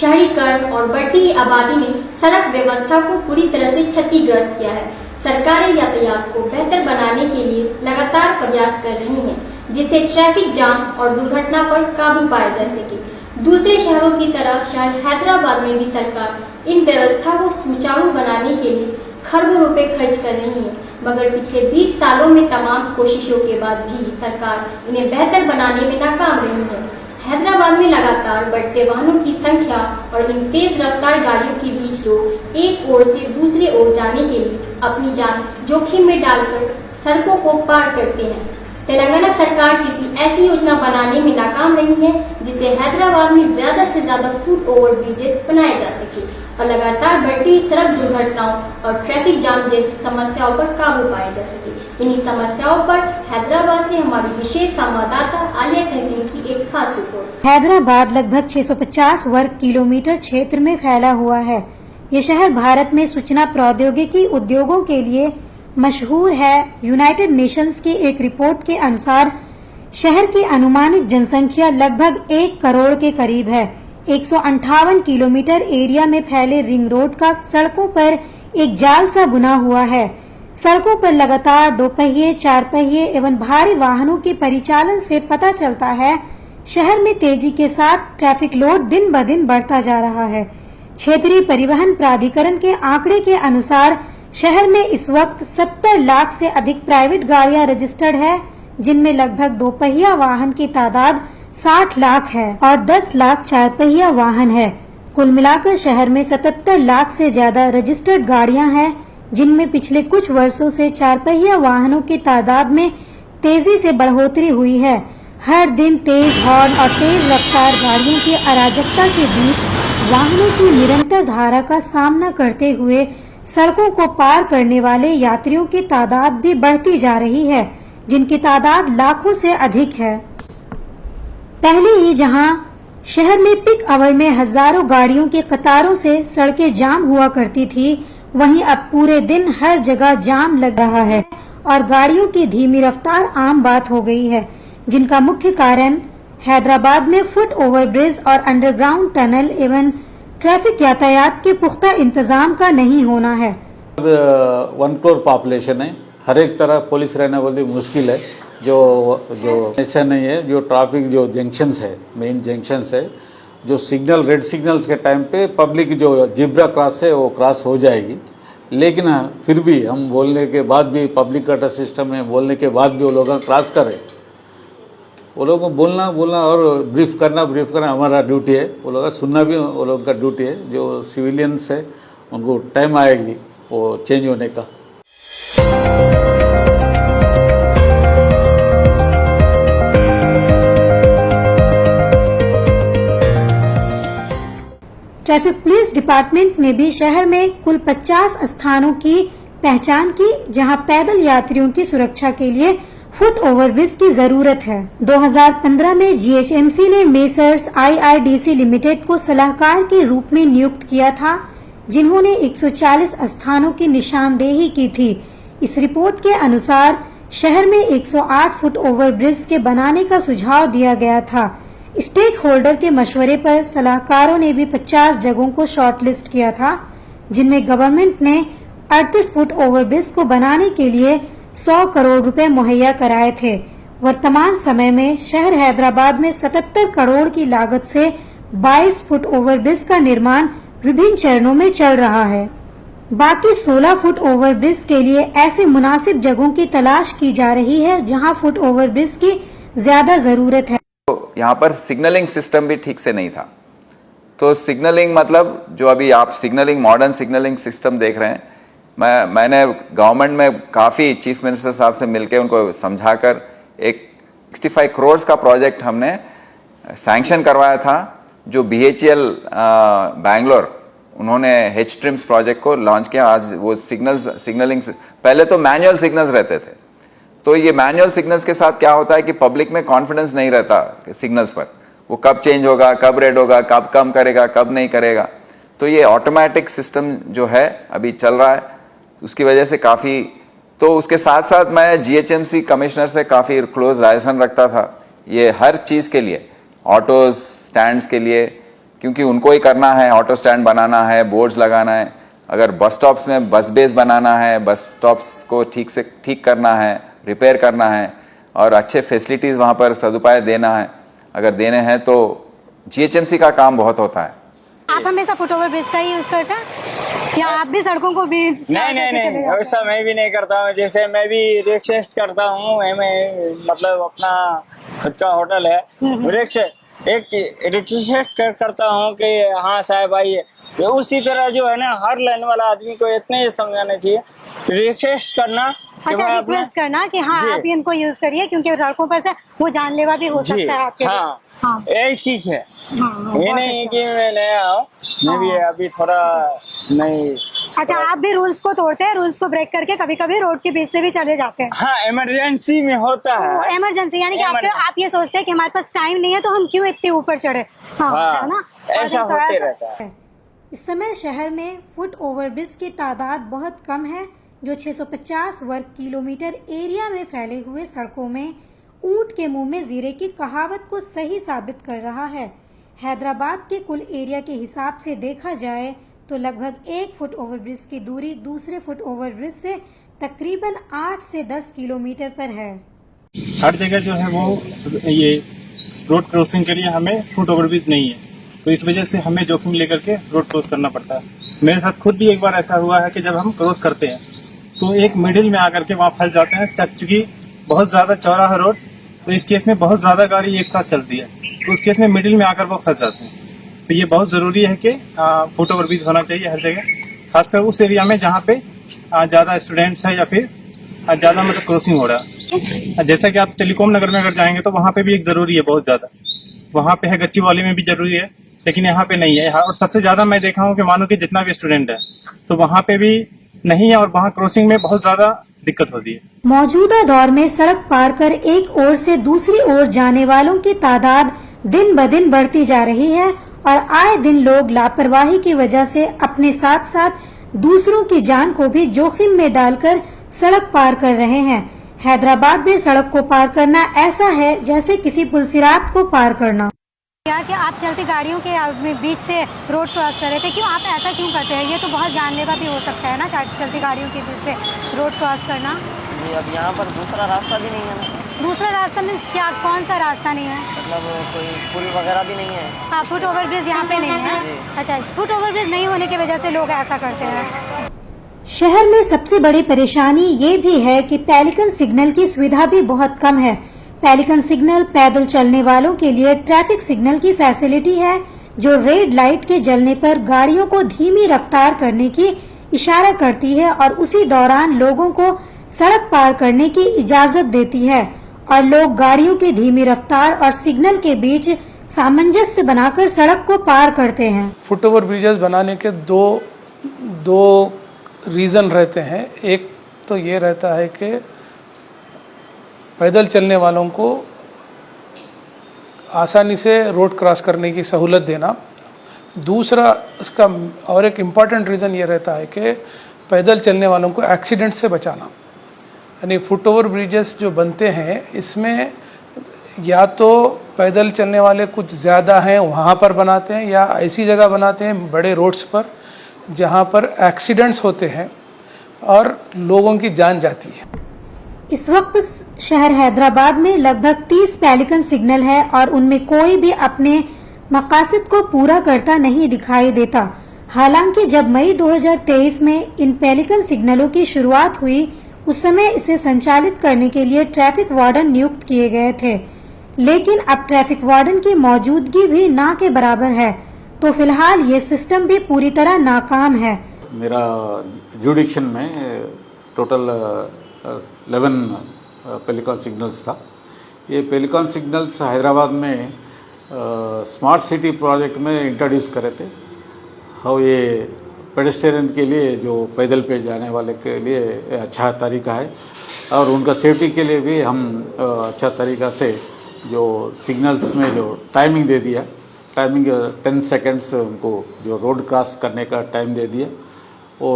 शहरीकरण और बढ़ती आबादी ने सड़क व्यवस्था को पूरी तरह से क्षतिग्रस्त किया है। सरकारें यातायात को बेहतर बनाने के लिए लगातार प्रयास कर रही हैं, जिससे ट्रैफिक जाम और दुर्घटना पर काबू पाया जा सके। दूसरे शहरों की तरह शहर हैदराबाद में भी सरकार इन व्यवस्था को सुचारू बनाने के लिए खरबों रुपए खर्च कर रही है, मगर पिछले 20 सालों में तमाम कोशिशों के बाद भी सरकार इन्हें बेहतर बनाने में नाकाम रही है। हैदराबाद में लगातार बढ़ते वाहनों की संख्या और इन तेज रफ्तार गाड़ियों के बीच लोग एक ओर से दूसरी ओर जाने के लिए अपनी जान जोखिम में डालकर सड़कों को पार करते हैं। तेलंगाना सरकार किसी ऐसी योजना बनाने में नाकाम रही है जिससे हैदराबाद में ज्यादा से ज्यादा फुट ओवर ब्रिजेस बनाए जा सके और लगातार बढ़ती सड़क दुर्घटनाओं और ट्रैफिक जाम जैसी समस्याओं पर काबू पाया जा सके। इन्हीं समस्याओं पर हैदराबाद से हमारी विशेष संवाददाता आलिया तहसीन की एक खास रिपोर्ट। हैदराबाद लगभग 650 वर्ग किलोमीटर क्षेत्र में फैला हुआ है। ये शहर भारत में सूचना प्रौद्योगिकी उद्योगों के लिए मशहूर है। यूनाइटेड नेशंस की एक रिपोर्ट के अनुसार शहर की अनुमानित जनसंख्या लगभग 1 करोड़ के करीब है। 158 किलोमीटर एरिया में फैले रिंग रोड का सड़कों पर एक जाल सा बुना हुआ है। सड़कों पर लगातार 2 पहिए, 4 पहिए एवं भारी वाहनों के परिचालन से पता चलता है शहर में तेजी के साथ ट्रैफिक लोड दिन ब दिन बढ़ता जा रहा है। क्षेत्रीय परिवहन प्राधिकरण के आंकड़े के अनुसार शहर में इस वक्त 70 लाख से अधिक प्राइवेट गाड़ियां रजिस्टर्ड है, जिनमें लगभग 2 पहिया वाहन की तादाद 60 लाख है और 10 लाख 4 पहिया वाहन है। कुल मिलाकर शहर में 77 लाख से ज्यादा रजिस्टर्ड गाड़ियां हैं, जिनमें पिछले कुछ वर्षों से 4 पहिया वाहनों की तादाद में तेजी से बढ़ोतरी हुई है। हर दिन तेज हॉर्न और तेज रफ्तार गाड़ियों की अराजकता के बीच वाहनों की निरंतर धारा का सामना करते हुए सड़कों को पार करने वाले यात्रियों की तादाद भी बढ़ती जा रही है, जिनकी तादाद लाखों से अधिक है। पहले ही जहां शहर में पीक आवर में हजारों गाड़ियों की कतारों से सड़कें जाम हुआ करती थी, वहीं अब पूरे दिन हर जगह जाम लग रहा है और गाड़ियों की धीमी रफ्तार आम बात हो गई है, जिनका मुख्य कारण हैदराबाद में फुट ओवर ब्रिज और अंडरग्राउंड टनल एवं ट्रैफिक यातायात के पुख्ता इंतजाम का नहीं होना है। 1 करोड़ पॉपुलेशन है, हर एक तरह पुलिस रहना बोलते मुश्किल है। जो ऐसा नहीं है, जो ट्रैफिक जो जंक्शंस है, मेन जंक्शंस है, जो सिग्नल रेड सिग्नल्स के टाइम पे पब्लिक जो जिब्रा क्रॉस है वो क्रॉस हो जाएगी, लेकिन फिर भी हम बोलने के बाद भी पब्लिक कटर सिस्टम में बोलने के बाद भी वो लोग क्रॉस करें। वो लोगों को बोलना और ब्रीफ करना हमारा ड्यूटी है। वो लोग सुनना भी वो लोगों का ड्यूटी है। जो सिविलियंस है उनको टाइम आएगी वो चेंज होने का। ट्रैफिक पुलिस डिपार्टमेंट ने भी शहर में कुल 50 स्थानों की पहचान की, जहां पैदल यात्रियों की सुरक्षा के लिए फुट ओवरब्रिज की जरूरत है। 2015 में जीएचएमसी ने मेसर्स आईआईडीसी लिमिटेड को सलाहकार के रूप में नियुक्त किया था, जिन्होंने 140 स्थानों की निशानदेही की थी। इस रिपोर्ट के अनुसार शहर में 108 फुट ओवरब्रिज के बनाने का सुझाव दिया गया था। स्टेक होल्डर के मशवरे पर सलाहकारों ने भी 50 जगहों को शॉर्टलिस्ट किया था, जिनमें गवर्नमेंट ने 38 फुट ओवरब्रिज को बनाने के लिए 100 करोड़ रुपए मुहैया कराए थे। वर्तमान समय में शहर हैदराबाद में 77 करोड़ की लागत से 22 फुट ओवरब्रिज का निर्माण विभिन्न चरणों में चल रहा है। बाकी 16 फुट ओवरब्रिज के लिए ऐसे मुनासिब जगहों की तलाश की जा रही है जहां फुट ओवरब्रिज की ज्यादा जरूरत है। तो यहाँ पर सिग्नलिंग सिस्टम भी ठीक से नहीं था। तो सिग्नलिंग मतलब जो अभी आप सिग्नलिंग मॉडर्न सिग्नलिंग सिस्टम देख रहे हैं, मैंने गवर्नमेंट में काफ़ी चीफ मिनिस्टर साहब से मिलकर उनको समझाकर एक 65 करोड़ का प्रोजेक्ट हमने सैंक्शन करवाया था, जो BHEL बैंगलोर उन्होंने H ट्रिम्स प्रोजेक्ट को लॉन्च किया। आज वो सिग्नलिंग पहले तो मैनुअल सिग्नल्स रहते थे, तो ये मैनुअल सिग्नल्स के साथ क्या होता है कि पब्लिक में कॉन्फिडेंस नहीं रहता सिग्नल्स पर, वो कब चेंज होगा, कब रेड होगा, कब कम करेगा, कब नहीं करेगा। तो ये ऑटोमेटिक सिस्टम जो है अभी चल रहा है, उसकी वजह से काफ़ी, तो उसके साथ साथ मैं GHMC कमिश्नर से काफ़ी क्लोज रिलेशन रखता था। ये हर चीज़ के लिए, ऑटोज स्टैंड्स के लिए क्योंकि उनको ही करना है, ऑटो स्टैंड बनाना है, बोर्ड्स लगाना है, अगर बस स्टॉप्स में बस बेस बनाना है, बस स्टॉप्स को ठीक करना है, रिपेयर करना है और अच्छे फैसिलिटीज़ वहाँ पर सदुपयोग देना है, अगर देने हैं तो जीएचएमसी का काम बहुत होता है। आप हमेशा फुट ओवर ब्रिज का ही यूज करते हैं या आप भी सड़कों को भी? नहीं, वैसा मैं भी नहीं करता हूँ। जैसे मैं भी रिक्वेस्ट करता हूँ, मैं मतलब अपना खुद का होटल है, रिक्वेस्ट करता हूँ कि हाँ साहब आइए। तो उसी तरह जो है ना, हर लाइन वाला आदमी को इतने ही समझाना चाहिए, रिक्वेस्ट करना। अच्छा, रिक्वेस्ट करना कि हाँ आप इनको यूज करिए, क्योंकि सड़कों पर से वो जानलेवा भी हो सकता है आपके। हाँ, यही चीज है। ये नहीं है कि मैं नया हूँ, मैं भी अभी थोड़ा नहीं। अच्छा, आप भी रूल्स को तोड़ते हैं, रूल्स को ब्रेक करके कभी कभी रोड के बीच से भी चले जाते हैं? हाँ, इमरजेंसी में होता है। इमरजेंसी यानी कि आप ये सोचते हैं कि हमारे पास टाइम नहीं है तो हम क्यों इतने ऊपर चढ़े। हाँ, है ना, ऐसा होते रहता है। इस समय शहर में फुट ओवरब्रिज की तादाद बहुत कम है, जो 650 वर्ग किलोमीटर एरिया में फैले हुए सड़कों में ऊंट के मुंह में जीरे की कहावत को सही साबित कर रहा है। हैदराबाद के कुल एरिया के हिसाब से देखा जाए तो लगभग 1 फुट ओवरब्रिज की दूरी दूसरे फुट ओवरब्रिज से तकरीबन 8 से 10 किलोमीटर पर है। हर जगह जो है वो ये रोड क्रॉसिंग के लिए हमें फुट ओवरब्रिज नहीं है, तो इस वजह से हमें जोखिम लेकर के रोड क्रॉस करना पड़ता है। मेरे साथ खुद भी एक बार ऐसा हुआ है कि जब हम क्रॉस करते हैं तो एक मिडिल में आकर के वहाँ फंस जाते हैं, तब चूंकि बहुत ज्यादा चौड़ा है रोड, तो इस केस में बहुत ज्यादा गाड़ी एक साथ चलती है, तो उस केस में मिडिल में आकर वो फंस जाते हैं। तो ये बहुत जरूरी है कि फुट ओवरब्रिज होना चाहिए हर जगह, खासकर उस एरिया में जहाँ पे ज्यादा स्टूडेंट्स है या फिर ज्यादा मतलब क्रॉसिंग हो रहा है। जैसा कि आप टेलीकॉम नगर में अगर जाएंगे तो वहाँ पे भी एक जरूरी है, बहुत ज्यादा वहाँ पे है, गच्चीवाली में भी जरूरी है, लेकिन यहाँ पे नहीं है। और सबसे ज्यादा मैं देखा हूँ कि मानो कि जितना भी स्टूडेंट है तो वहाँ पे भी नहीं है, और वहाँ क्रॉसिंग में बहुत ज्यादा दिक्कत होती है। मौजूदा दौर में सड़क पार कर एक ओर से दूसरी ओर जाने वालों की तादाद दिन ब दिन बढ़ती जा रही है और आए दिन लोग लापरवाही की वजह से अपने साथ साथ दूसरों की जान को भी जोखिम में डालकर सड़क पार कर रहे हैं। हैदराबाद में सड़क को पार करना ऐसा है जैसे किसी पुलसिरात को पार करना। कि आप चलती गाड़ियों के बीच से रोड क्रॉस कर रहे थे, क्यों आप ऐसा क्यों करते हैं? ये तो बहुत जानलेवा भी हो सकता है ना, चलती गाड़ियों के बीच से रोड क्रॉस करना। जी, अब यहाँ पर दूसरा रास्ता भी नहीं है। दूसरा रास्ता में क्या, कौन सा रास्ता नहीं है? मतलब कोई पुल वगैरह भी नहीं है। हाँ, फुट ओवरब्रिज यहाँ पे नहीं है। अच्छा, फुट ओवरब्रिज नहीं होने की वजह से लोग ऐसा करते हैं। शहर में सबसे बड़ी परेशानी ये भी है कि पेलिकन सिग्नल की सुविधा भी बहुत कम है। पेलिकन सिग्नल पैदल चलने वालों के लिए ट्रैफिक सिग्नल की फैसिलिटी है, जो रेड लाइट के जलने पर गाड़ियों को धीमी रफ्तार करने की इशारा करती है और उसी दौरान लोगों को सड़क पार करने की इजाजत देती है, और लोग गाड़ियों की धीमी रफ्तार और सिग्नल के बीच सामंजस्य बनाकर सड़क को पार करते हैं। फुट ओवर ब्रिजेस बनाने के दो रीज़न रहते हैं। एक तो ये रहता है कि पैदल चलने वालों को आसानी से रोड क्रॉस करने की सहूलत देना। दूसरा इसका और एक इम्पॉर्टेंट रीज़न ये रहता है कि पैदल चलने वालों को एक्सीडेंट से बचाना। यानी फुट ओवर ब्रिजेस जो बनते हैं इसमें या तो पैदल चलने वाले कुछ ज़्यादा हैं वहाँ पर बनाते हैं, या ऐसी जगह बनाते हैं बड़े रोड्स पर जहाँ पर एक्सीडेंट्स होते हैं और लोगों की जान जाती है। इस वक्त शहर हैदराबाद में लगभग 30 पेलिकन सिग्नल है और उनमें कोई भी अपने मकासद को पूरा करता नहीं दिखाई देता। हालांकि जब मई 2023 में इन पेलिकन सिग्नलों की शुरुआत हुई उस समय इसे संचालित करने के लिए ट्रैफिक वार्डन नियुक्त किए गए थे, लेकिन अब ट्रैफिक वार्डन की मौजूदगी भी ना के बराबर है, तो फिलहाल ये सिस्टम भी पूरी तरह नाकाम है। मेरा जुडिक्शन में टोटल 11 पेलिकॉन सिग्नल्स था। ये पेलिकॉन सिग्नल्स हैदराबाद में स्मार्ट सिटी प्रोजेक्ट में इंट्रोड्यूस करे थे। हाँ, ये पेडेस्ट्रियन के लिए जो पैदल पे जाने वाले के लिए अच्छा तरीका है, और उनका सेफ्टी के लिए भी हम अच्छा तरीका से जो सिग्नल्स में जो टाइमिंग दे दिया, टाइमिंग 10 सेकेंड्स उनको जो रोड क्रॉस करने का टाइम दे दिया। वो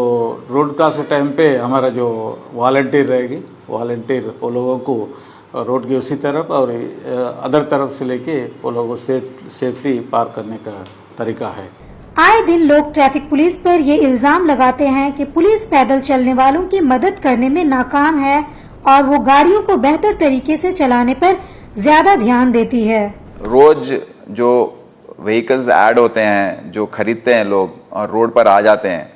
रोड क्रॉस के टाइम पे हमारा जो वॉलंटियर रहेगी, वॉलंटियर वो लोगों को रोड के उसी तरफ और अदर तरफ से लेके वो लोगों को सेफ्टी पार करने का तरीका है। आए दिन लोग ट्रैफिक पुलिस पर ये इल्जाम लगाते हैं कि पुलिस पैदल चलने वालों की मदद करने में नाकाम है और वो गाड़ियों को बेहतर तरीके से चलाने पर ज्यादा ध्यान देती है। रोज जो व्हीकल्स ऐड होते हैं, जो खरीदते हैं लोग और रोड पर आ जाते हैं,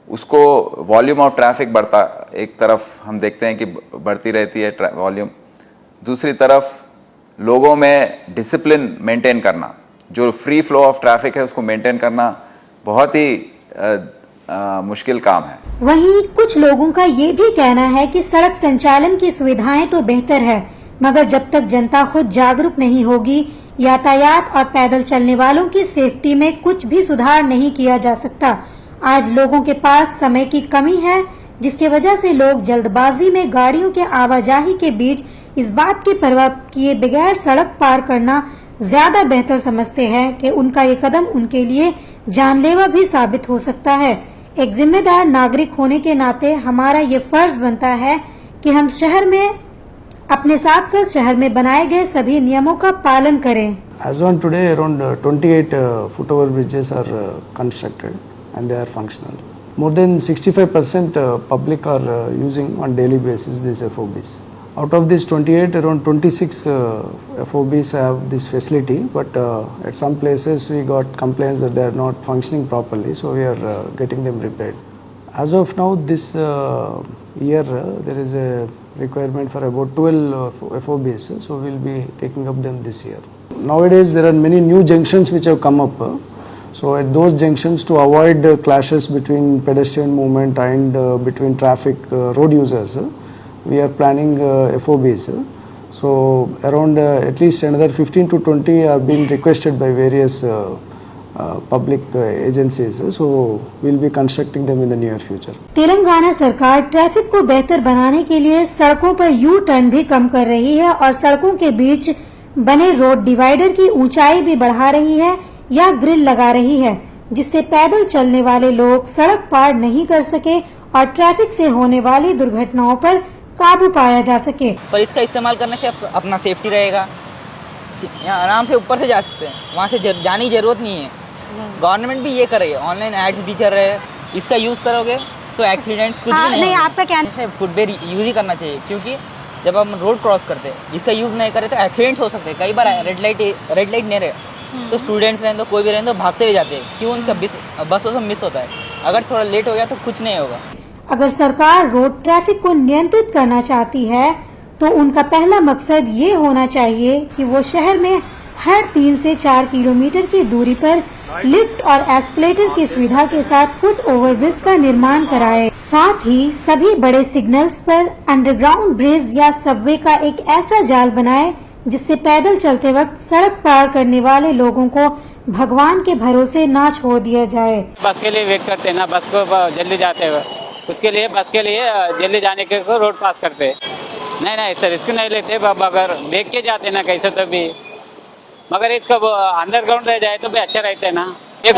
उसको वॉल्यूम ऑफ ट्रैफिक बढ़ता, एक तरफ हम देखते हैं कि बढ़ती रहती है वॉल्यूम, दूसरी तरफ लोगों में डिसिप्लिन मेंटेन करना, जो फ्री फ्लो ऑफ ट्रैफिक है उसको मेंटेन करना बहुत ही मुश्किल काम है। वहीं कुछ लोगों का ये भी कहना है कि सड़क संचालन की सुविधाएं तो बेहतर है, मगर जब तक जनता खुद जागरूक नहीं होगी, यातायात और पैदल चलने वालों की सेफ्टी में कुछ भी सुधार नहीं किया जा सकता। आज लोगों के पास समय की कमी है, जिसके वजह से लोग जल्दबाजी में गाड़ियों के आवाजाही के बीच इस बात की परवाह किए बगैर सड़क पार करना ज्यादा बेहतर समझते हैं कि उनका ये कदम उनके लिए जानलेवा भी साबित हो सकता है। एक जिम्मेदार नागरिक होने के नाते हमारा ये फर्ज बनता है कि हम शहर में अपने साथ शहर में बनाए गए सभी नियमों का पालन करें। As on today, around 28 footover bridges are constructed and they are functional. More than 65% public are using on daily basis these FOBs. Out of these 28, around 26 FOBs have this facility, but at some places we got complaints that they are not functioning properly, so we are getting them repaired. As of now, this year there is a requirement for about 12 FOBs, so we will be taking up them this year. Nowadays there are many new junctions which have come up, so at those junctions, to avoid clashes between pedestrian movement and between traffic road users, we are planning FOBs. So around at least another 15 to 20 are being requested by various public agencies, so we'll be constructing them in the near future. Telangana सरकार traffic को बेहतर बनाने के लिए सड़कों पर U turn भी कम कर रही है और सड़कों के बीच बने रोड डिवाइडर की ऊंचाई भी बढ़ा रही है या ग्रिल लगा रही है, जिससे पैदल चलने वाले लोग सड़क पार नहीं कर सके और ट्रैफिक से होने वाली दुर्घटनाओं पर काबू पाया जा सके। पर इसका इस्तेमाल करने से अपना सेफ्टी रहेगा, यहाँ आराम से ऊपर से जा सकते हैं, वहाँ से जाने की जरूरत नहीं है। गवर्नमेंट भी ये कर रही है, ऑनलाइन एड्स भी चल रहे हैं, इसका यूज़ करोगे तो एक्सीडेंट्स कुछ भी नहीं आपका क्या फुटवेयर यूज ही करना चाहिए, क्योंकि जब हम रोड क्रॉस करते हैं इसका यूज़ नहीं करें तो एक्सीडेंट हो सकते हैं। कई बार रेड लाइट नहीं रहे तो स्टूडेंट्स रहें तो कोई भी रहें तो भागते हुए जाते हैं, क्यों उनका बस वो सब मिस होता है। अगर थोड़ा लेट हो गया तो कुछ नहीं होगा। अगर सरकार रोड ट्रैफिक को नियंत्रित करना चाहती है तो उनका पहला मकसद ये होना चाहिए कि वो शहर में हर 3 से 4 किलोमीटर की दूरी पर लिफ्ट और एस्केलेटर की सुविधा के साथ फुट ओवर ब्रिज का निर्माण कराए। साथ ही सभी बड़े सिग्नल्स पर अंडरग्राउंड ब्रिज या सबवे का एक ऐसा जाल बनाए जिससे पैदल चलते वक्त सड़क पार करने वाले लोगों को भगवान के भरोसे ना छोड़ दिया जाए। बस के लिए वेट करते हैं ना, बस को जल्दी जाते हुए, उसके लिए बस के लिए जल्दी जाने के को रोड पास करते हैं। नहीं सर, रिस्क नहीं लेते, अगर देख के जाते ना कैसे तो भी, मगर इसका अंडरग्राउंड रह जाए तो भी अच्छा रहता है ना। एक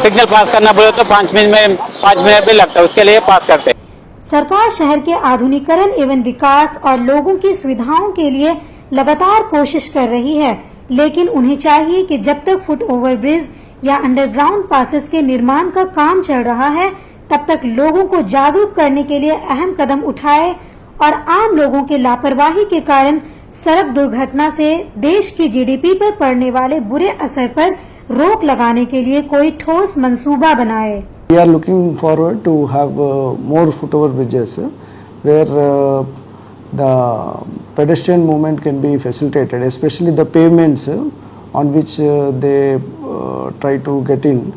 सिग्नल पास करना बोले तो 5 मिनट भी लगता है, उसके लिए पास करते हैं। सरकार शहर के आधुनिकीकरण एवं विकास और लोगों की सुविधाओं के लिए लगातार कोशिश कर रही है, लेकिन उन्हें चाहिए कि जब तक फुट ओवर ब्रिज या अंडरग्राउंड पासेस के निर्माण का काम चल रहा है तब तक लोगों को जागरूक करने के लिए अहम कदम उठाए और आम लोगों के लापरवाही के कारण सड़क दुर्घटना से देश की जीडीपी पर पड़ने वाले बुरे असर पर रोक लगाने के लिए कोई ठोस मंसूबा बनाए। We are looking forward to have more footover bridges where the pedestrian movement can be facilitated, especially the pavements on which they try to get in.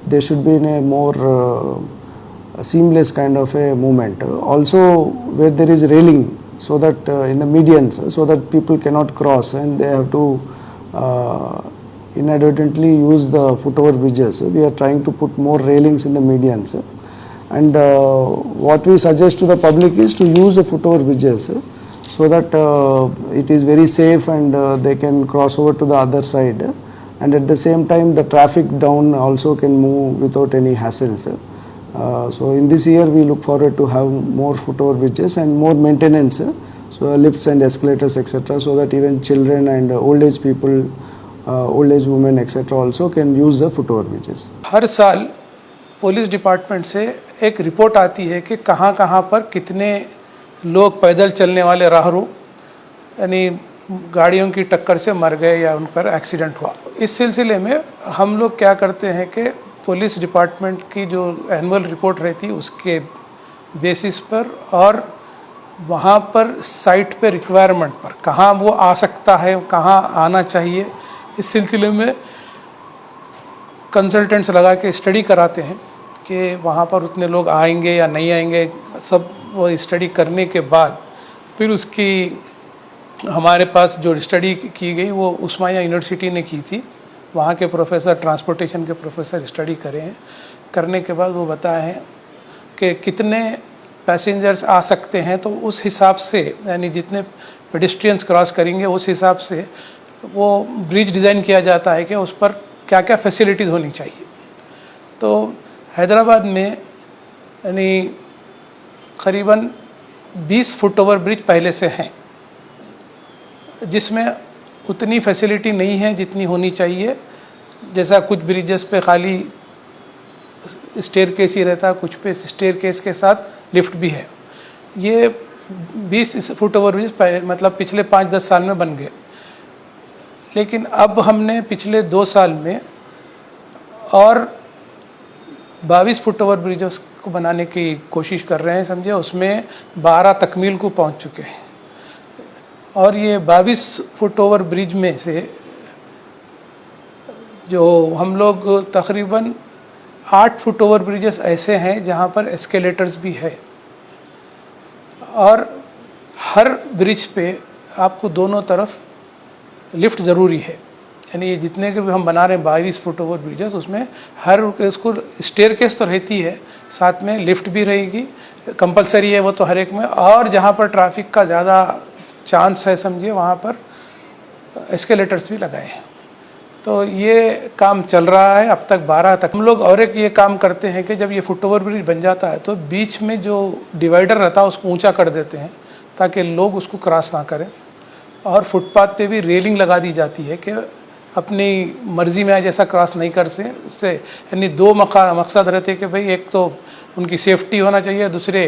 They should be in a more seamless kind of a movement. Also where there is railing, so that in the medians, so that people cannot cross and they have to inadvertently use the footover bridges. We are trying to put more railings in the medians, and what we suggest to the public is to use the footover bridges so that it is very safe and they can cross over to the other side, and at the same time the traffic down also can move without any hassles. So in this year we look forward to have more footover bridges and more maintenance, so lifts and escalators etc., so that even children and old age people old age women etc. also can use the footover bridges. हर साल police department से एक report आती है कि कहाँ कहाँ पर कितने लोग पैदल चलने वाले राहरू यानी गाड़ियों की टक्कर से मर गए या उन पर एक्सीडेंट हुआ। इस सिलसिले में हम लोग क्या करते हैं कि पुलिस डिपार्टमेंट की जो एनुअल रिपोर्ट रहती है उसके बेसिस पर और वहाँ पर साइट पे रिक्वायरमेंट पर कहाँ वो आ सकता है, कहाँ आना चाहिए, इस सिलसिले में कंसल्टेंट्स लगा के स्टडी कराते हैं कि वहाँ पर उतने लोग आएंगे या नहीं आएंगे। सब वो स्टडी करने के बाद फिर उसकी हमारे पास जो स्टडी की गई वो उस्मानिया यूनिवर्सिटी ने की थी। वहाँ के प्रोफेसर, ट्रांसपोर्टेशन के प्रोफेसर स्टडी करे हैं। करने के बाद वो बताए हैं कि कितने पैसेंजर्स आ सकते हैं, तो उस हिसाब से यानी जितने पेडिस्ट्रियंस क्रॉस करेंगे उस हिसाब से वो ब्रिज डिज़ाइन किया जाता है कि उस पर क्या क्या फैसिलिटीज़ होनी चाहिए। तो हैदराबाद में यानी करीबन 20 फुट ओवर ब्रिज पहले से हैं, जिसमें उतनी फैसिलिटी नहीं है जितनी होनी चाहिए। जैसा कुछ ब्रिजेस पे खाली स्टेयर केस ही रहता है, कुछ पे स्टेयर केस के साथ लिफ्ट भी है। ये 20 फुट ओवर ब्रिज मतलब पिछले 5-10 साल में बन गए, लेकिन अब हमने पिछले 2 साल में और 22 फुट ओवर ब्रिजेस को बनाने की कोशिश कर रहे हैं, समझे। उसमें 12 तकमील को पहुंच चुके हैं और ये 22 फुट ओवर ब्रिज में से जो हम लोग तकरीबन 8 फुट ओवर ब्रिजेस ऐसे हैं जहाँ पर एस्केलेटर्स भी है और हर ब्रिज पे आपको दोनों तरफ लिफ्ट ज़रूरी है। यानी ये जितने के भी हम बना रहे हैं 22 फुट ओवर ब्रिजेस, उसमें हर इसको स्टेयर केस तो रहती है, साथ में लिफ्ट भी रहेगी, कंपलसरी है वो तो हर एक में। और जहाँ पर ट्रैफिक का ज़्यादा चांस है, समझिए, वहाँ पर एस्केलेटर्स भी लगाए हैं। तो ये काम चल रहा है अब तक 12 तक। हम लोग और एक ये काम करते हैं कि जब ये फुट ओवर ब्रिज बन जाता है तो बीच में जो डिवाइडर रहता है उसको ऊंचा कर देते हैं ताकि लोग उसको क्रॉस ना करें। और फुटपाथ पे भी रेलिंग लगा दी जाती है कि अपनी मर्ज़ी में आए जैसा क्रॉस नहीं कर से उससे। यानी 2 मकसद रहते कि भाई एक तो उनकी सेफ्टी होना चाहिए, दूसरे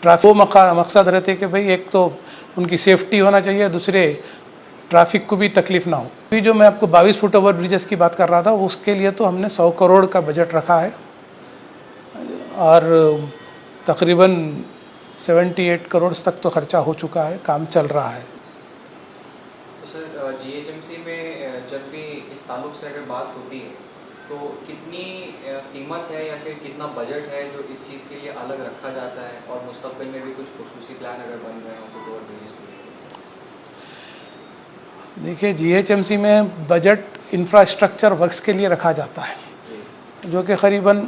मकसद रहते कि भाई एक तो उनकी सेफ्टी होना चाहिए, दूसरे ट्रैफिक को भी तकलीफ़ ना हो। अभी जो मैं आपको 22 फुट ओवर ब्रिजेस की बात कर रहा था उसके लिए तो हमने 100 करोड़ का बजट रखा है और तकरीबन 78 करोड़ तक तो खर्चा हो चुका है, काम चल रहा है। तो सर जीएचएमसी में जब भी इस ताल्लुक से अगर बात होती है तो कितनी कीमत है या फिर कितना बजट है जो इस चीज़ के लिए अलग रखा जाता है, और मुस्तक़बिल में भी कुछ खुसूसी प्लान अगर बन रहे हो फुट ओवर ब्रिजेस के लिए? देखिए, जीएचएमसी में बजट इंफ्रास्ट्रक्चर वर्क्स के लिए रखा जाता है जो कि करीबन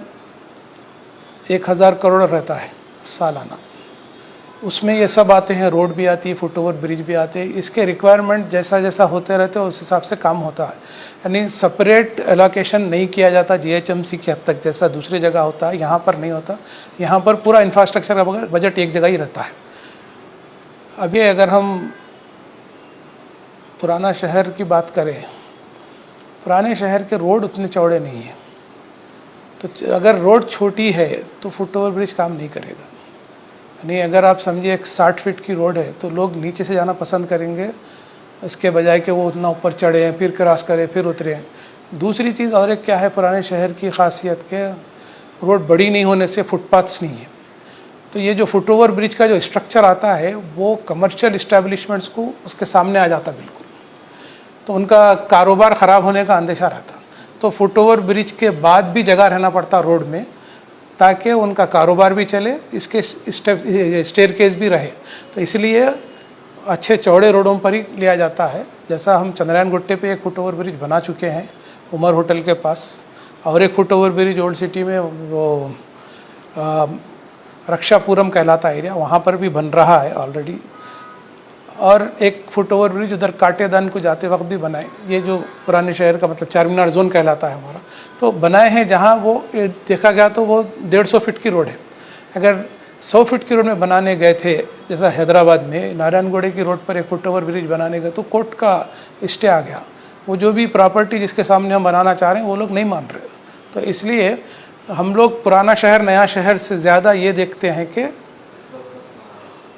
1000 करोड़ रहता है सालाना। उसमें ये सब आते हैं, रोड भी आती है, फुट ओवर ब्रिज भी आते हैं। इसके रिक्वायरमेंट जैसा जैसा होते रहते हैं उस हिसाब से काम होता है। यानी सेपरेट एलोकेशन नहीं किया जाता जीएचएमसी की हद तक जैसा दूसरी जगह होता है, यहाँ पर नहीं होता। यहाँ पर पूरा इंफ्रास्ट्रक्चर का बजट एक जगह ही रहता है। अभी अगर हम पुराना शहर की बात करें, पुराने शहर के रोड उतने चौड़े नहीं हैं, तो अगर रोड छोटी है तो फुट ओवर ब्रिज काम नहीं करेगा। नहीं, अगर आप समझिए एक 60 फीट की रोड है तो लोग नीचे से जाना पसंद करेंगे इसके बजाय कि वो उतना ऊपर चढ़े हैं, फिर क्रॉस करें, फिर उतरे हैं। दूसरी चीज़ और एक क्या है पुराने शहर की खासियत के रोड बड़ी नहीं होने से फुटपाथ्स नहीं है। तो ये जो फुट ओवर ब्रिज का जो स्ट्रक्चर आता है वो कमर्शियल इस्टेब्लिशमेंट्स को उसके सामने आ जाता बिल्कुल, तो उनका कारोबार ख़राब होने का अंदेशा रहता। तो फुट ओवर ब्रिज के बाद भी जगह रहना पड़ता रोड में ताकि उनका कारोबार भी चले, इसके स्टेयर केस भी रहे। तो इसलिए अच्छे चौड़े रोडों पर ही लिया जाता है। जैसा हम चंद्रयान गुट्टे पे एक फुट ओवर ब्रिज बना चुके हैं उमर होटल के पास, और एक foot over bridge old city में वो रक्षापुरम कहलाता एरिया, वहाँ पर भी बन रहा है ऑलरेडी। और एक फुट ओवर ब्रिज उधर काटेदान को जाते वक्त भी बनाए, ये जो पुराने शहर का मतलब चारमीनार जोन कहलाता है हमारा, तो बनाए हैं जहाँ वो देखा गया तो वो 150 फीट की रोड है। अगर 100 फीट की रोड में बनाने गए थे, जैसा हैदराबाद में नारायणगढ़ की रोड पर एक फुट ओवर ब्रिज बनाने गए तो कोर्ट का स्टे आ गया वो जो भी प्रॉपर्टी जिसके सामने हम बनाना चाह रहे हैं वो लोग नहीं मान रहे। तो इसलिए हम लोग पुराना शहर नया शहर से ज़्यादा ये देखते हैं कि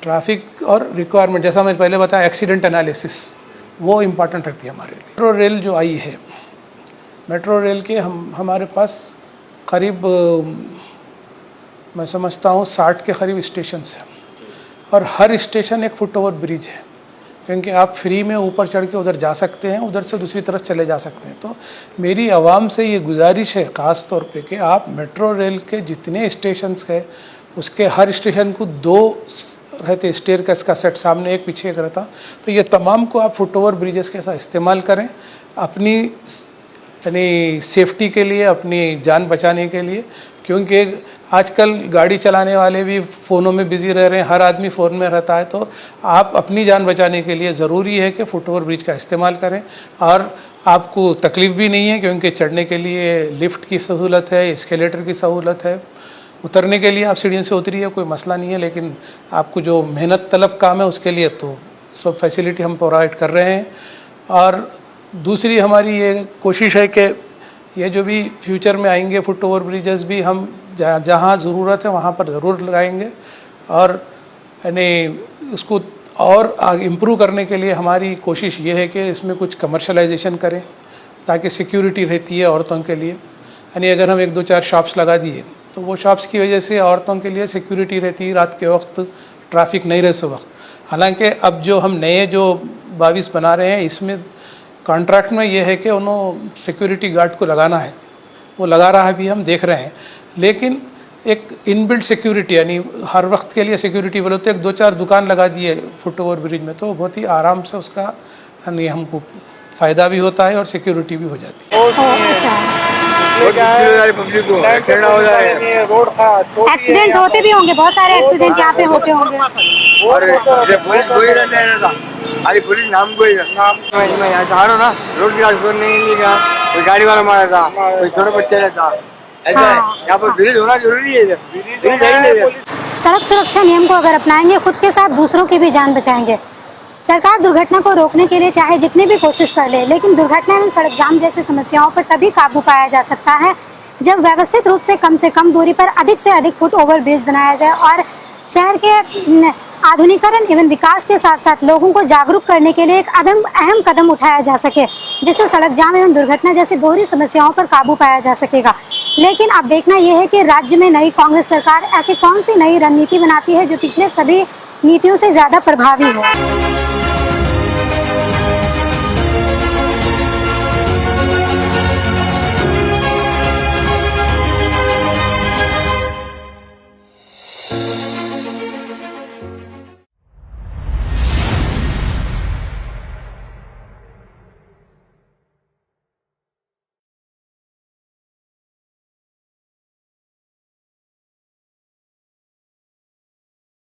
ट्रैफिक और रिक्वायरमेंट, जैसा मैंने पहले बताया एक्सीडेंट एनालिसिस, वो इम्पॉर्टेंट रखती है हमारे लिए। मेट्रो रेल जो आई है, मेट्रो रेल के हमारे पास करीब मैं समझता हूँ 60 के करीब स्टेशन हैं और हर स्टेशन एक फुट ओवर ब्रिज है, क्योंकि आप फ्री में ऊपर चढ़ के उधर जा सकते हैं, उधर से दूसरी तरफ चले जा सकते हैं। तो मेरी आवाम से ये गुजारिश है ख़ास तौर पे कि आप मेट्रो रेल के जितने स्टेशंस हैं उसके हर स्टेशन को 2 रहते स्टेयरकेस का सेट, सामने एक पीछे एक रहता, तो ये तमाम को आप फुट ओवर ब्रिजेस के साथ इस्तेमाल करें अपनी यानी सेफ्टी के लिए, अपनी जान बचाने के लिए। क्योंकि आजकल गाड़ी चलाने वाले भी फ़ोनों में बिज़ी रह रहे हैं, हर आदमी फ़ोन में रहता है, तो आप अपनी जान बचाने के लिए ज़रूरी है कि फुट ओवर ब्रिज का इस्तेमाल करें। और आपको तकलीफ़ भी नहीं है क्योंकि चढ़ने के लिए लिफ्ट की सहूलत है, एस्केलेटर की सहूलत है, उतरने के लिए आप सीढ़ियों से उतरिए, कोई मसला नहीं है। लेकिन आपको जो मेहनत तलब काम है उसके लिए तो सब फैसिलिटी हम प्रोवाइड कर रहे हैं। और दूसरी हमारी ये कोशिश है कि ये जो भी फ्यूचर में आएंगे फुट ओवर ब्रिजेस भी हम जहाँ ज़रूरत है वहाँ पर ज़रूर लगाएंगे और यानी उसको और आगे इम्प्रूव करने के लिए हमारी कोशिश ये है कि इसमें कुछ कमर्शलाइजेशन करें ताकि सिक्योरिटी रहती है औरतों के लिए। यानी अगर हम 1-2-4 शॉप्स लगा दिए तो वो शॉप्स की वजह से औरतों के लिए सिक्योरिटी रहती है, रात के वक्त ट्रैफिक नहीं रहे उस वक्त। हालांकि अब जो हम नए जो 22 बना रहे हैं इसमें कॉन्ट्रैक्ट में ये है कि उन्होंने सिक्योरिटी गार्ड को लगाना है, वो लगा रहा है भी, हम देख रहे हैं। लेकिन एक इनबिल्ट सिक्योरिटी यानी हर वक्त के लिए सिक्योरिटी बोले तो 1-2-4 दुकान लगा दिए फुट ओवर ब्रिज में तो बहुत ही आराम से उसका यानी हमको फ़ायदा भी होता है और सिक्योरिटी भी हो जाती है। एक्सीडेंट्स होते भी होंगे, बहुत सारे एक्सीडेंट यहाँ पे होते होंगे। अरे पुलिस नाम को मैं यहाँ जा रहा हूँ ना, रोड क्रॉस करने नहीं लिखा, कोई गाड़ी वाला मारा था, कोई छोटे बच्चे रहता, ऐसा है। यहाँ पर ब्रिज होना जरूरी है। सड़क सुरक्षा नियम को अगर अपनाएंगे खुद के साथ दूसरों की भी जान बचाएंगे। सरकार दुर्घटना को रोकने के लिए चाहे जितनी भी कोशिश कर ले, लेकिन दुर्घटना में सड़क जाम जैसी समस्याओं पर तभी काबू पाया जा सकता है जब व्यवस्थित रूप से कम दूरी पर अधिक से अधिक फुट ओवर ब्रिज बनाया जाए और शहर के आधुनिकीकरण एवं विकास के साथ साथ लोगों को जागरूक करने के लिए एक अहम कदम उठाया जा सके, जिससे सड़क जाम एवं दुर्घटना जैसी दोहरी समस्याओं पर काबू पाया जा सकेगा। लेकिन अब देखना यह है कि राज्य में नई कांग्रेस सरकार ऐसी कौन सी नई रणनीति बनाती है जो पिछले सभी नीतियों से ज्यादा प्रभावी हो।